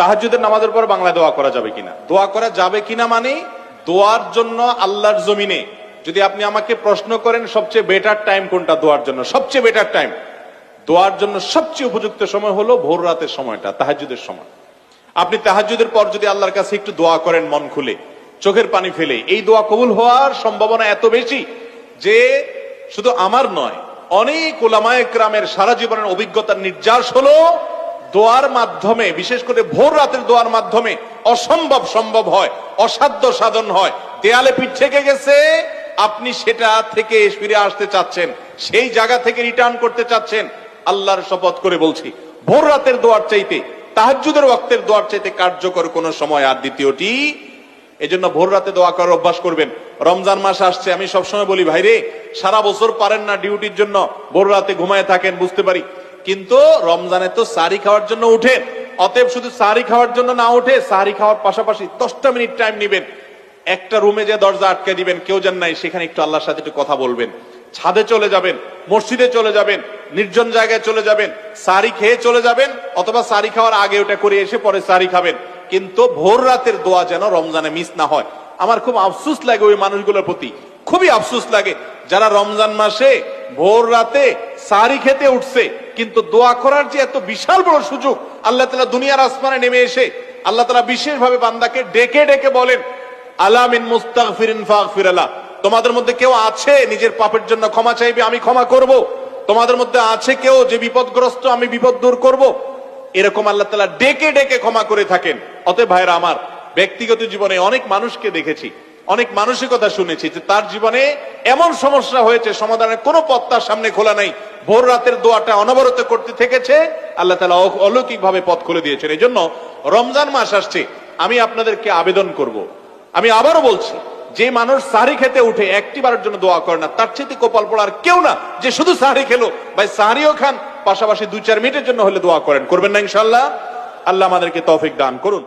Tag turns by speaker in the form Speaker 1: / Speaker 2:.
Speaker 1: তাহাজ্জুদের নামাজের পর বাংলায় দোয়া করা যাবে কিনা? দোয়া করা যাবে কিনা মানে দোয়ার জন্য আল্লাহর জমিনে যদি আপনি আমাকে প্রশ্ন করেন সবচেয়ে বেটার টাইম কোনটা দোয়ার জন্য, সবচেয়ে বেটার টাইম দোয়ার জন্য সবচেয়ে উপযুক্ত সময় হলো ভোর রাতের সময়টা, তাহাজ্জুদের সময়। আপনি তাহাজ্জুদের পর যদি আল্লাহর কাছে একটু দোয়া করেন মন খুলে, চোখের পানি ফেলে, এই দোয়া কবুল হওয়ার সম্ভাবনা এত বেশি যে শুধু আমার নয়, অনেক উলামায়ে কেরামের সারা জীবনের অভিজ্ঞতার নির্যাস হলো দোয়ার মাধ্যমে, বিশেষ করে ভোর রাতের দোয়ার মাধ্যমে অসম্ভব সম্ভব হয়, অসাধ্য সাধন হয়। দেয়ালে পিঠ থেকে গেছে, আপনি সেটা থেকে ফিরে আসতে চাচ্ছেন, সেই জায়গা থেকে রিটার্ন করতে চাচ্ছেন। আল্লাহর শপথ করে বলছি, ভোর রাতের দোয়ার চাইতে, তাহাজ্জুদের ওয়াক্তের দোয়ার চাইতে কার্যকর কোন সময় আর দ্বিতীয়টি। এজন্য ভোর রাতে দোয়া করার অভ্যাস করবেন। রমজান মাস আসছে, আমি সবসময় বলি ভাইরে, সারা বছর পারেন না ডিউটির জন্য ভোর রাতে ঘুমায় থাকেন, বুঝতে পারি, কিন্তু রমজানে তো সাহরি খাওয়ার জন্য উঠেন। অতএব শুধু সাহরি খাওয়ার জন্য না উঠে, সাহরি খাওয়ার পাশাপাশি 10টা মিনিট টাইম নিবেন, একটা রুমে যে দরজা আটকে দিবেন, কেউ যেন নাই, সেখানে একটু আল্লাহর সাথে একটু কথা বলবেন। ছাদে চলে যাবেন, মসজিদে চলে যাবেন, নির্জন জায়গায় চলে যাবেন, সাহরি খেয়ে চলে যাবেন, অথবা সাহরি খাওয়ার আগে ওটা করে এসে পরে সাহরি খাবেন। কিন্তু ভোর রাতের দোয়া যেন রমজানে মিস না হয়। আমার খুব আফসোস লাগে ওই মানুষগুলোর প্রতি, খুবই আফসোস লাগে যারা রমজান মাসে ভোর রাতে সাহরি খেতে উঠছে, কিন্তু দোয়া করার যে এত বিশাল বড় সুযোগ আল্লাহ তাআলা দুনিয়ার আসমানে নেমে এসে আল্লাহ তাআলা বিশেষভাবে বান্দাকে ডেকে ডেকে বলেন, আলা মিন মুস্তাগফিরিন ফাগফির লাহ, তোমাদের মধ্যে কেউ আছে নিজের পাপের জন্য ক্ষমা চাইবে, আমি ক্ষমা করব। তোমাদের মধ্যে আছে কেউ যে বিপদগ্রস্ত, আমি বিপদ দূর করব। এরকম আল্লাহ তাআলা ডেকে ডেকে ক্ষমা করে থাকেন। অতএব ভাইরা আমার, ব্যক্তিগত জীবনে অনেক মানুষকে দেখেছি, অনেক মানুষের কথা শুনেছি যে তার জীবনে এমন সমস্যা হয়েছে, সমাধানের কোনো পথ তার সামনে খোলা নাই, ভোর রাতের দোয়াটা অনবরত করতে থেকেছে, আল্লাহ তাআলা অলৌকিক ভাবে পথ খুলে দিয়েছেন। এই জন্য রমজান মাস আসছে, আমি আপনাদেরকে আবেদন করব, আমি আবারও বলছি, যে মানুষ সাহরি খেতে উঠে একটি বারের জন্য দোয়া করে না, তার চেয়ে কপাল পড়ার কেউ না যে শুধু সাহরি খেলো। ভাই সাহরিও খান, পাশাপাশি 2-4 মিনিটের জন্য হলে দোয়া করেন, করবেন না ইনশাআল্লাহ? আল্লাহ আমাদেরকে তৌফিক দান করুন।